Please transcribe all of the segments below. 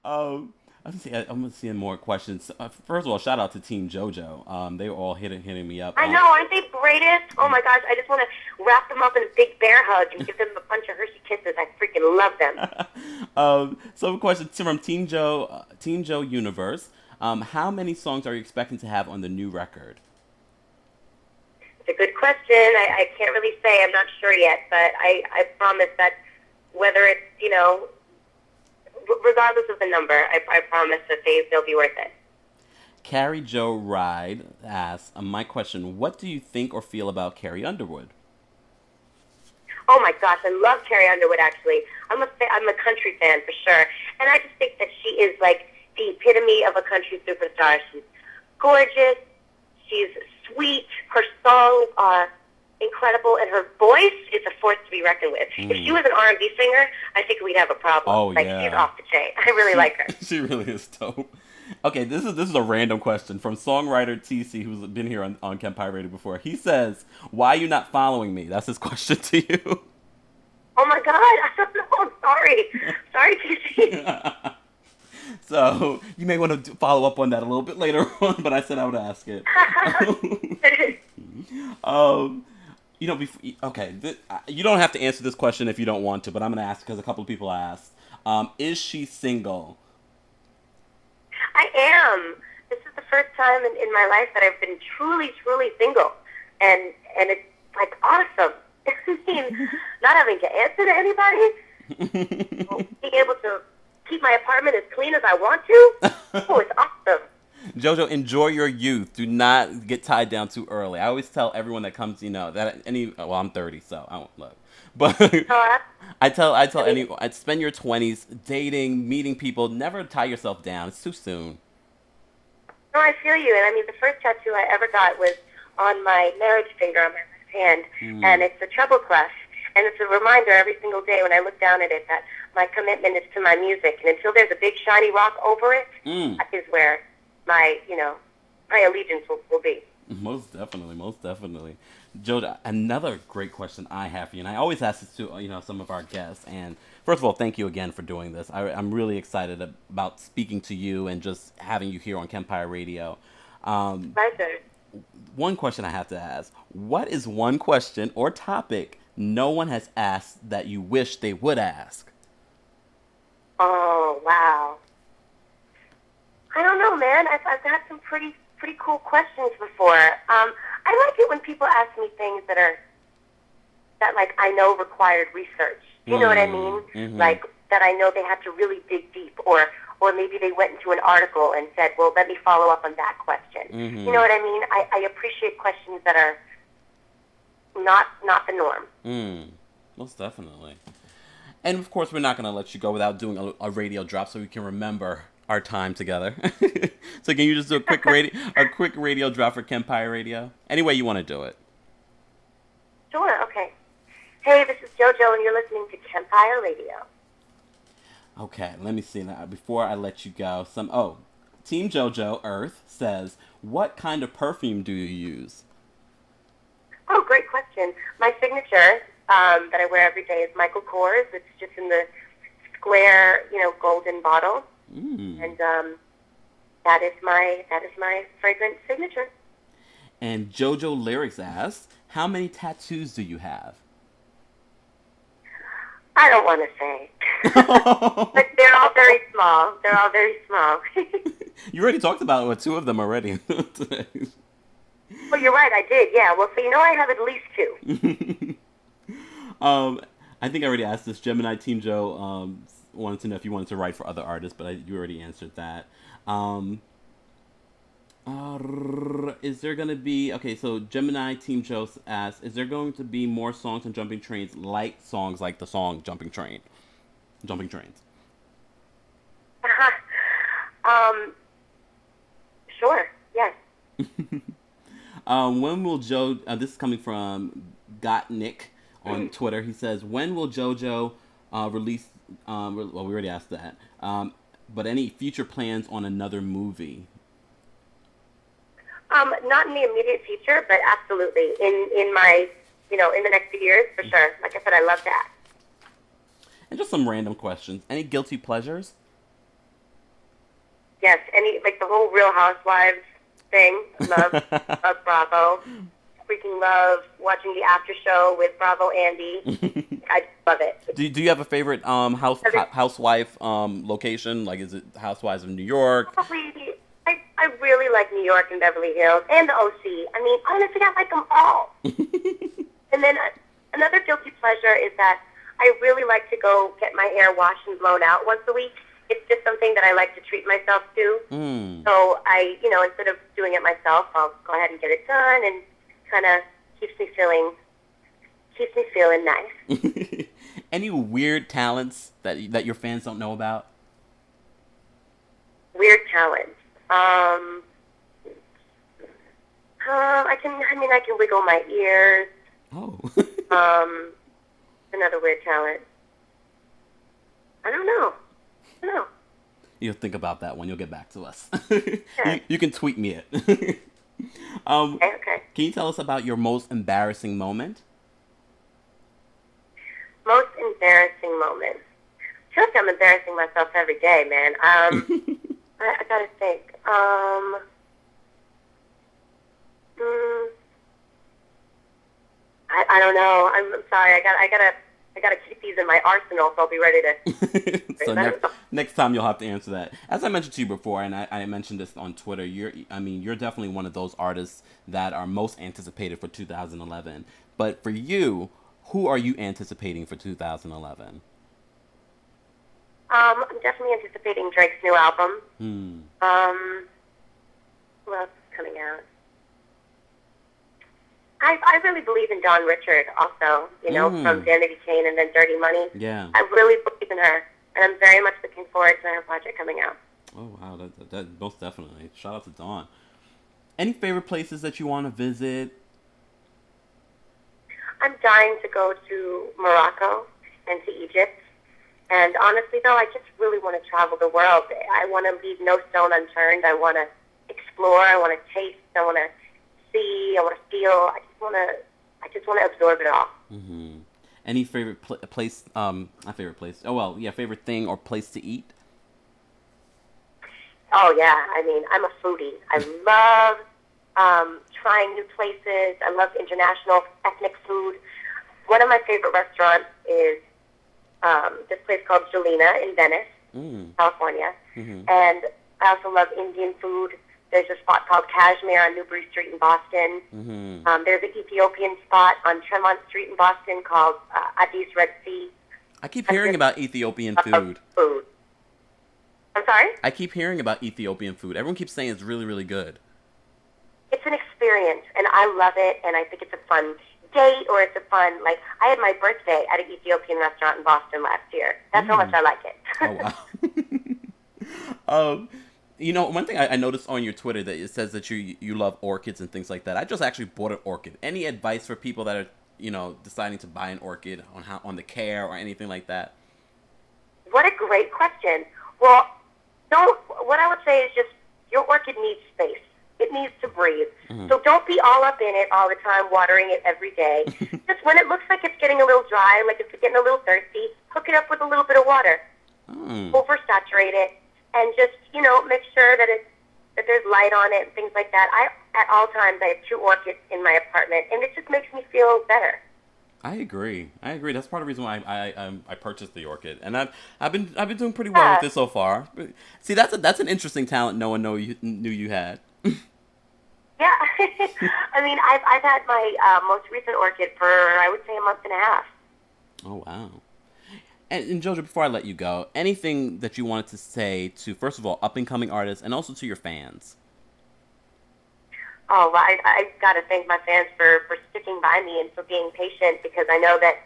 I'm seeing more questions. First of all, shout out to Team JoJo. They were all hitting me up. I know, aren't they greatest? Oh my gosh, I just want to wrap them up in a big bear hug and give them a bunch of Hershey kisses. I freaking love them. So a question from Team Joe Universe. How many songs are you expecting to have on the new record? It's a good question. I can't really say. I'm not sure yet, but I promise that whether it's, regardless of the number, I promise that they'll be worth it. Carrie Joe Ride asks, my question, what do you think or feel about Carrie Underwood? Oh my gosh, I love Carrie Underwood. Actually, I'm a country fan for sure, and I just think that she is like the epitome of a country superstar. She's gorgeous, she's sweet, her songs are incredible, and her voice is a force to be reckoned with. If she was an R&B singer, I think we'd have a problem. Oh like yeah, she's off the chain. I really like her. She really is dope. Okay, this is a random question from songwriter TC, who's been here on Kempire Radio before. He says, "Why are you not following me?" That's his question to you. Oh my God, I don't know. I'm sorry, TC. So you may want to follow up on that a little bit later on, but I said I would ask it. um, okay, you don't have to answer this question if you don't want to, but I'm going to ask because a couple of people asked. Is she single? I am. This is the first time in my life that I've been truly, truly single, and it's like awesome. I mean, not having to answer to anybody, being able to keep my apartment as clean as I want to. Oh, it's awesome. JoJo, enjoy your youth. Do not get tied down too early. I always tell everyone that comes, I'm 30, so I won't look. But I tell anyone, I'd spend your 20s dating, meeting people. Never tie yourself down. It's too soon. No, I feel you. And I mean, the first tattoo I ever got was on my marriage finger on my left hand, and it's a treble clef. And it's a reminder every single day when I look down at it that my commitment is to my music. And until there's a big shiny rock over it, that is where my allegiance will be. Most definitely, most definitely. JoJo, another great question I have for you, and I always ask this to some of our guests. And first of all, thank you again for doing this. I'm really excited about speaking to you and just having you here on Kempire Radio. Pleasure. One question I have to ask: what is one question or topic no one has asked that you wish they would ask? Oh wow! I don't know, man. I've got some pretty cool questions before. I like it when people ask me things that I know required research. You know what I mean? Mm-hmm. Like that I know they had to really dig deep, or maybe they went into an article and said, well, let me follow up on that question. Mm-hmm. You know what I mean? I appreciate questions that are not the norm. Most definitely. And of course, we're not going to let you go without doing a radio drop so we can remember our time together. So can you just do a quick radio drop for Kempire Radio? Any way you want to do it. Sure, okay. Hey, this is JoJo, and you're listening to Kempire Radio. Okay, let me see now. Before I let you go, Team JoJo Earth says, what kind of perfume do you use? Oh, great question. My signature that I wear every day is Michael Kors. It's just in the square, golden bottle, and that is my fragrance signature. And JoJo Lyrics asks, how many tattoos do you have? I don't want to say, but they're all very small. You already talked about two of them already today. Well, you're right. I did. Yeah. Well, so I have at least two. I think I already asked this. Gemini Team Joe wanted to know if you wanted to write for other artists, but you already answered that. Is there going to be... Okay, so Gemini Team Joe asks, is there going to be more songs on Jumping Trains like songs like the song Jumping Trains? Sure, yes. When will Joe... this is coming from Gottnick on Twitter. He says, when will JoJo release... well, we already asked that. But any future plans on another movie? Not in the immediate future, but absolutely in my, in the next few years, for sure. Like I said, I love that. And just some random questions. Any guilty pleasures? Yes, like the whole Real Housewives thing. Love Bravo. Freaking love watching the after show with Bravo Andy. I love it. Do you have a favorite housewife location? Like, is it Housewives of New York? Probably, I really like New York and Beverly Hills and the OC. I mean, honestly, I like them all. And then another guilty pleasure is that I really like to go get my hair washed and blown out once a week. It's just something that I like to treat myself to. So I, instead of doing it myself, I'll go ahead and get it done, and kind of keeps me feeling nice. Any weird talents that your fans don't know about? Weird talents. I can wiggle my ears. Oh. Another weird talent. I don't know. You'll think about that when you'll get back to us. Sure. You can tweet me it. Okay. Can you tell us about your most embarrassing moment? Most embarrassing moment. I feel like I'm embarrassing myself every day, man. I gotta think. I don't know. I'm sorry. I gotta keep these in my arsenal, so I'll be ready to. So next time you'll have to answer that. As I mentioned to you before, and I mentioned this on Twitter, you're definitely one of those artists that are most anticipated for 2011. But for you, who are you anticipating for 2011? I'm definitely anticipating Drake's new album. Who else is coming out? I really believe in Dawn Richard also, from Danity Kane and then Dirty Money. Yeah. I really believe in her, and I'm very much looking forward to her project coming out. Oh, wow. That most definitely. Shout out to Dawn. Any favorite places that you want to visit? I'm dying to go to Morocco and to Egypt. And honestly, though, I just really want to travel the world. I want to leave no stone unturned. I want to explore. I want to taste. I want to see. I want to feel. I just want to absorb it all. Mm-hmm. Any favorite place? Not favorite place. Oh well, yeah. Favorite thing or place to eat? Oh yeah. I mean, I'm a foodie. I love trying new places. I love international ethnic food. One of my favorite restaurants is this place called Jelena in Venice, California. Mm-hmm. And I also love Indian food. There's a spot called Kashmir on Newbury Street in Boston. Mm-hmm. There's an Ethiopian spot on Tremont Street in Boston called Addis Red Sea. I keep hearing about Ethiopian food. I'm sorry? I keep hearing about Ethiopian food. Everyone keeps saying it's really, really good. It's an experience, and I love it, and I think it's a fun date, or it's a fun, I had my birthday at an Ethiopian restaurant in Boston last year. That's how much I like it. Oh, wow. One thing I noticed on your Twitter that it says that you love orchids and things like that. I just actually bought an orchid. Any advice for people that are, deciding to buy an orchid on the care or anything like that? What a great question. Well, what I would say is just your orchid needs space. It needs to breathe. Mm-hmm. So don't be all up in it all the time, watering it every day. Just when it looks like it's getting a little dry, like it's getting a little thirsty, hook it up with a little bit of water. Oversaturate it, and just, make sure that there's light on it and things like that. At all times, I have 2 orchids in my apartment, and it just makes me feel better. I agree. That's part of the reason why I purchased the orchid, and I've been doing pretty well with it so far. See, that's an interesting talent no one knew you had. Yeah, I mean, I've had my most recent orchid for, I would say, a month and a half. Oh wow! And JoJo, before I let you go, anything that you wanted to say to, first of all, up and coming artists, and also to your fans? Oh, well, I got to thank my fans for sticking by me and for being patient, because I know that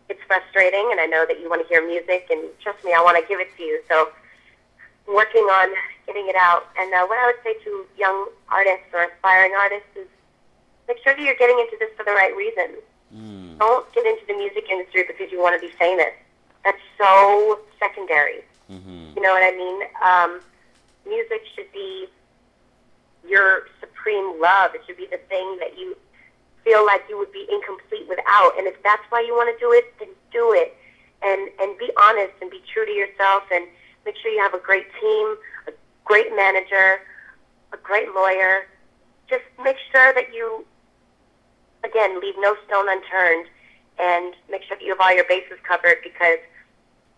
it's frustrating, and I know that you want to hear music, and trust me, I want to give it to you. So, working on getting it out. And what I would say to young artists or aspiring artists is make sure that you're getting into this for the right reasons. Don't get into the music industry because you want to be famous. That's so secondary. Mm-hmm. You know what I mean? Music should be your supreme love. It should be the thing that you feel like you would be incomplete without. And if that's why you want to do it, then do it. And be honest and be true to yourself, and make sure you have a great team, a great manager, a great lawyer. Just make sure that you, again, leave no stone unturned and make sure that you have all your bases covered, because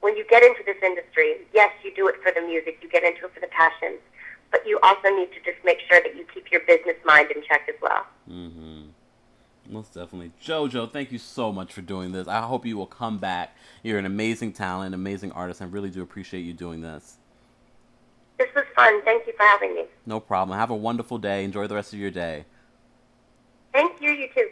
when you get into this industry, yes, you do it for the music, you get into it for the passion, but you also need to just make sure that you keep your business mind in check as well. Mm-hmm. Most definitely. JoJo, thank you so much for doing this. I hope you will come back. You're an amazing talent, amazing artist. I really do appreciate you doing this. This was fun. Thank you for having me. No problem. Have a wonderful day. Enjoy the rest of your day. Thank you. You too.